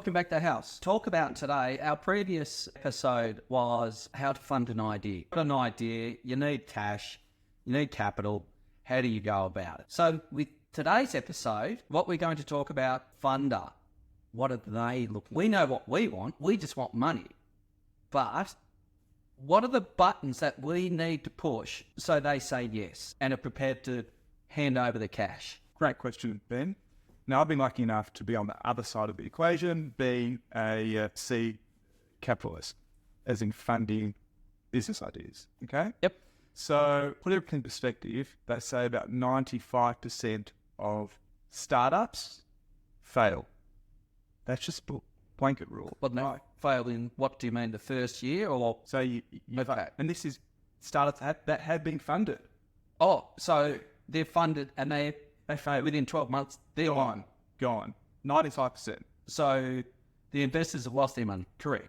Welcome back to the house. Talk about today. Our previous episode was how to fund an idea. Got an idea, you need cash, you need capital. How do you go about it? So with today's episode, what we're going to talk about, funder. What are they looking? We know what we want. We just want money. But what are the buttons that we need to push so they say yes and are prepared to hand over the cash? Great question, Ben. Now, I've been lucky enough to be on the other side of the equation, being a seed capitalist, as in funding business ideas, okay? Yep. So, put everything in perspective, they say about 95% of startups fail. That's just a blanket rule. But no, failed in, what do you mean, the first year or? So, you Okay. and this is startups that have been funded. Oh, so they're funded and they fail. within 12 months, they're on. Gone. 95%. So the investors have lost their money. Correct.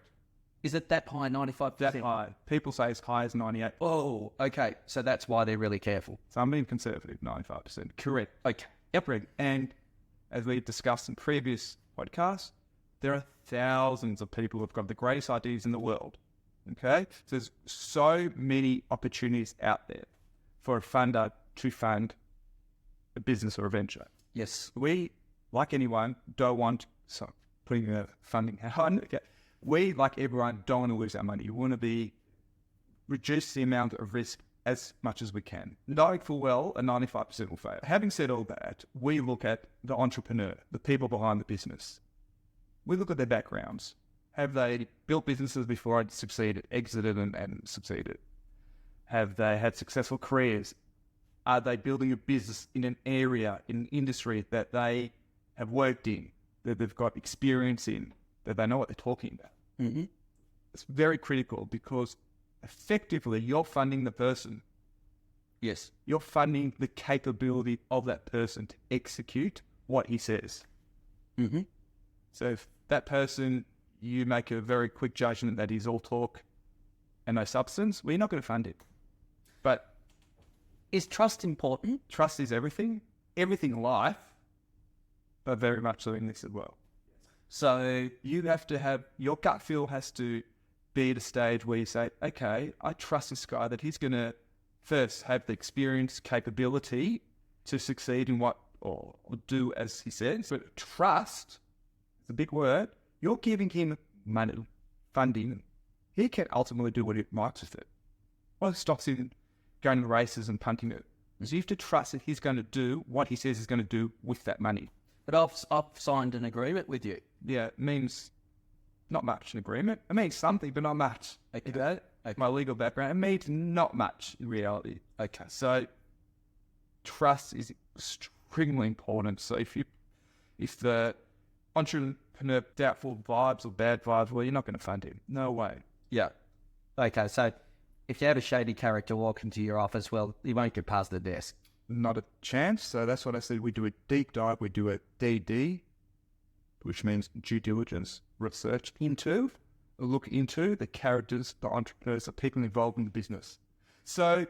Is it that high, 95%? That high. People say as high as 98. Oh, okay. So that's why they're really careful. So I'm being conservative, 95%. Correct. Okay. Yep. Correct. And as we've discussed in previous podcasts, there are thousands of people who've got the greatest ideas in the world. Okay? So there's so many opportunities out there for a funder to fund a business or a venture. Yes. We, like anyone, don't want, so putting a funding hat on, okay. We, like everyone, don't want to lose our money. We want to reduce the amount of risk as much as we can. Knowing full well, a 95% will fail. Having said all that, we look at the entrepreneur, the people behind the business. We look at their backgrounds. Have they built businesses before and succeeded, exited and succeeded? Have they had successful careers? Are they building a business in an area, in an industry that they have worked in, that they've got experience in, that they know what they're talking about? Mm-hmm. It's very critical because effectively you're funding the person. Yes. You're funding the capability of that person to execute what he says. Mm-hmm. So if that person, you make a very quick judgment that he's all talk and no substance, well, you're not going to fund it. But is trust important? Trust is everything in life, but very much so in this as well. So you have to have, your gut feel has to be at a stage where you say, okay, I trust this guy that he's going to first have the experience, capability to succeed in what, or do as he says. But trust, it's a big word, you're giving him money, funding. He can ultimately do what he likes with it. What stops him going to races and punting it? So you have to trust that he's going to do what he says he's going to do with that money. But I've signed an agreement with you. Yeah, it means not much an agreement. It means something, but not much. Okay. Okay? My legal background, it means not much in reality. Okay. So trust is extremely important. So if the entrepreneur doubtful vibes or bad vibes, well, you're not going to fund him. No way. Yeah. Okay, so if you have a shady character walk into your office, well, you won't get past the desk. Not a chance. So that's what I said. We do a deep dive. We do a DD, which means due diligence, research into, a look into the characters, the entrepreneurs, the people involved in the business. So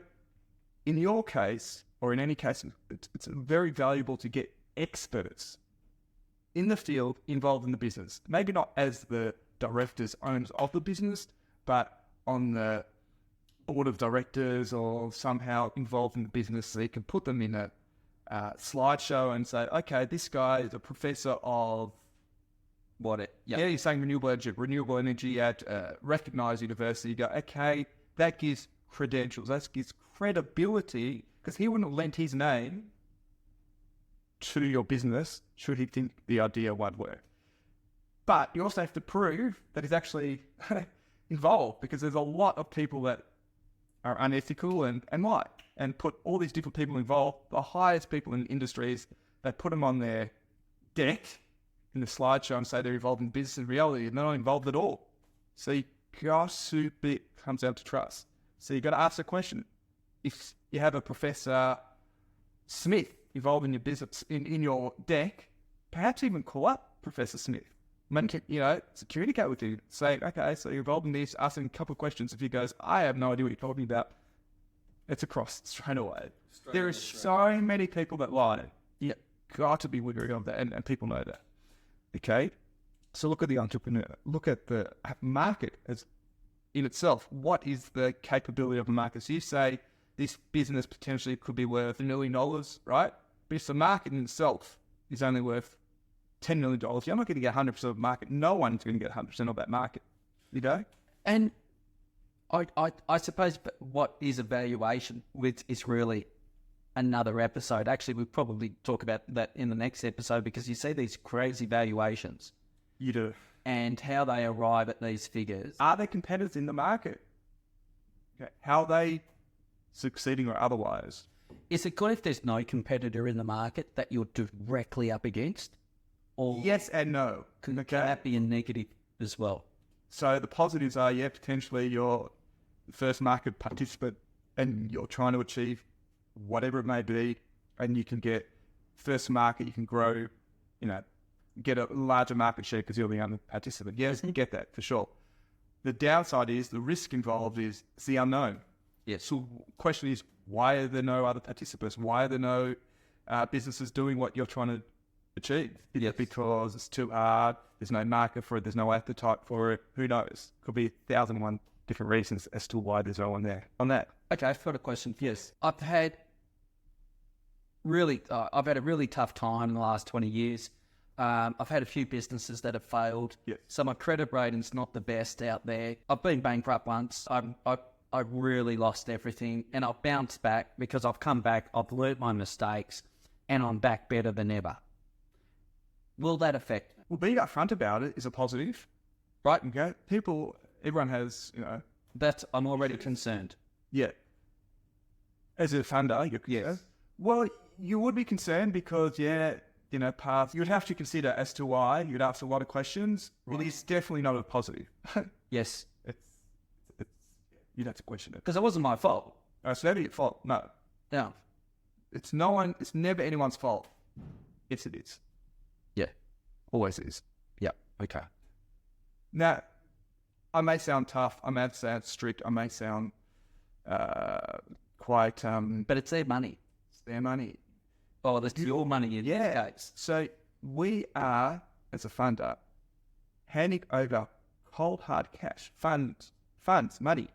in your case, or in any case, it's very valuable to get experts in the field involved in the business. Maybe not as the directors, owners of the business, but on the board of directors or somehow involved in the business, so you can put them in a slideshow and say, okay, this guy is a professor of you're saying renewable energy at a recognized university. You go, okay, that gives credentials, that gives credibility, because he wouldn't have lent his name to your business should he think the idea won't work. But you also have to prove that he's actually involved, because there's a lot of people that are unethical and lie, and put all these different people involved. The highest people in industries, they put them on their deck in the slideshow and say they're involved in business. In reality, they're not involved at all. So you got to comes down to trust. So you got to ask the question: if you have a Professor Smith involved in your business, in your deck, perhaps even call up Professor Smith. To communicate with you, say, okay, so you're involved in this, ask him a couple of questions. If he goes, I have no idea what you're talking about, it's across straight away. There are so many people that lie. You got to be wary of that, and people know that. Okay? So look at the entrepreneur. Look at the market as in itself. What is the capability of a market? So you say this business potentially could be worth $1 million, right? But if the market in itself is only worth $10 million, you're not going to get 100% of the market. No one's going to get 100% of that market. You know? And I suppose what is a valuation with is really another episode. Actually, we'll probably talk about that in the next episode, because you see these crazy valuations. You do. And how they arrive at these figures. Are there competitors in the market? Okay. How are they succeeding or otherwise? Is it good if there's no competitor in the market that you're directly up against? Or yes and no. Can that be a negative as well? So the positives are, potentially you're the first market participant and you're trying to achieve whatever it may be, and you can get first market, you can grow, get a larger market share because you're the only participant. Yes, you get that for sure. The downside is the risk involved is the unknown. Yes. So the question is, why are there no other participants? Why are there no businesses doing what you're trying to achieve? Is it because it's too hard? There's no market for it. There's no appetite for it. Who knows? Could be 1,001 different reasons as to why there's no one there on that. Okay, I've got a question. Yes. I've had a really tough time in the last 20 years. I've had a few businesses that have failed. Yeah. So my credit rating's not the best out there. I've been bankrupt once. I really lost everything, and I've bounced back because I've come back, I've learnt my mistakes, and I'm back better than ever. Will that affect me? Well, being upfront about it is a positive, right? Okay. Everyone has, I'm already concerned. Yeah. As a funder, well, you would be concerned because, path, you'd have to consider as to why. You'd ask a lot of questions. Right. It is definitely not a positive. Yes. You'd have to question it. Because it wasn't my fault. It's never your fault. No. No. It's never anyone's fault. Yes, it is. Yeah. Always is. Yeah. Okay. Now, I may sound tough. I may sound strict. I may sound quite... but it's their money. It's their money. Oh, that's your money in this case. So we are, as a funder, handing over cold, hard cash, funds, money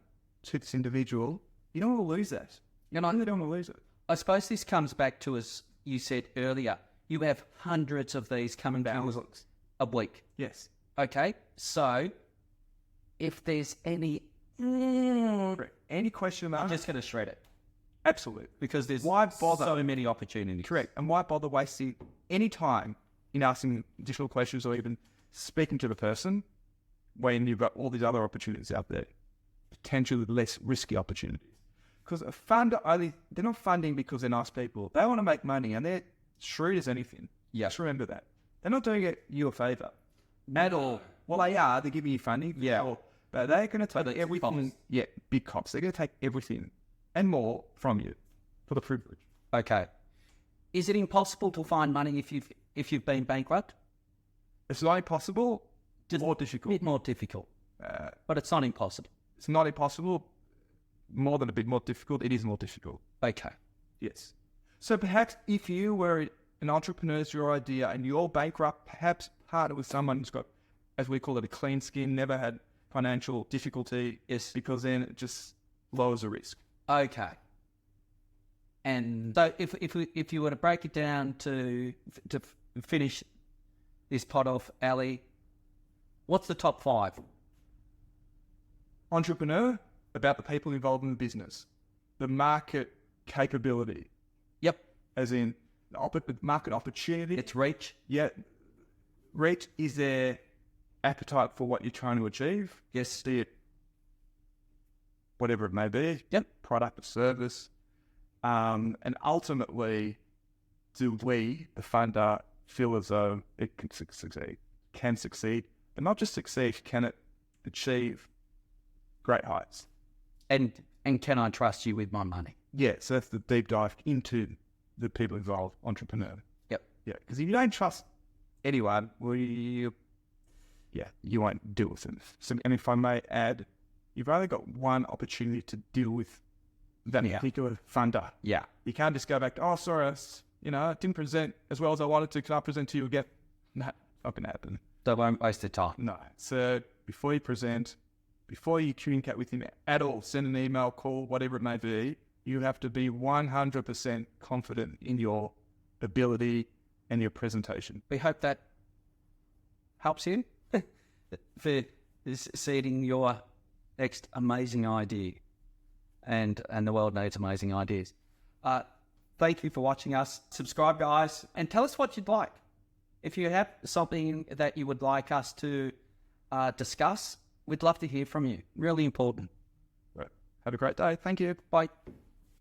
to this individual. You don't want to lose that. You don't want to lose it. I suppose this comes back to, as you said earlier, you have hundreds of these coming back a week. Yes. Okay, so if there's any question about I'm just going to shred it. Absolutely. Because there's why bother? So many opportunities. Correct. And why bother wasting any time in asking additional questions or even speaking to the person when you've got all these other opportunities out there, potentially less risky opportunities? Because a funder they're not funding because they're nice people. They want to make money and they're shrewd as anything. Yeah. Just remember that. They're not doing you a favour. At all. Well, they are. They're giving you funding. Yeah. Sure. But they're going to take everything. Cops. Yeah, big cops. They're going to take everything and more from you for the privilege. Okay. Is it impossible to find money if you've been bankrupt? It's not impossible. It's more difficult. A bit more difficult. But it's not impossible. It's not impossible. More than a bit more difficult. It is more difficult. Okay. Yes. So perhaps if you were an entrepreneur, it's your idea, and you're bankrupt, perhaps partner with someone who's got, as we call it, a clean skin, never had financial difficulty. Yes. Because then it just lowers the risk. Okay. And so if you were to break it down to finish this pod off, Ali, what's the top 5? Entrepreneur, about the people involved in the business. The market capability. Yep. As in the market opportunity. It's reach. Yeah. Reach is their appetite for what you're trying to achieve. Yes. Be it whatever it may be. Yep. Product or service. And ultimately, do we, the funder, feel as though it can succeed, but not just succeed, can it achieve great heights? And can I trust you with my money? Yeah, so that's the deep dive into the people involved, entrepreneur. Yep. Yeah, because if you don't trust anyone, well, you won't deal with them. So, and if I may add, you've only got one opportunity to deal with that particular funder. Yeah. You can't just go back to, sorry, I didn't present as well as I wanted to. Can I present to you again? No, not going to happen. won't waste their time. No. So before you present, before you communicate with him at all, send an email, call, whatever it may be, you have to be 100% confident in your ability and your presentation. We hope that helps you for seeding your next amazing idea. And the world needs amazing ideas. Thank you for watching us. Subscribe, guys, and tell us what you'd like. If you have something that you would like us to discuss, we'd love to hear from you. Really important. Right. Have a great day. Thank you. Bye.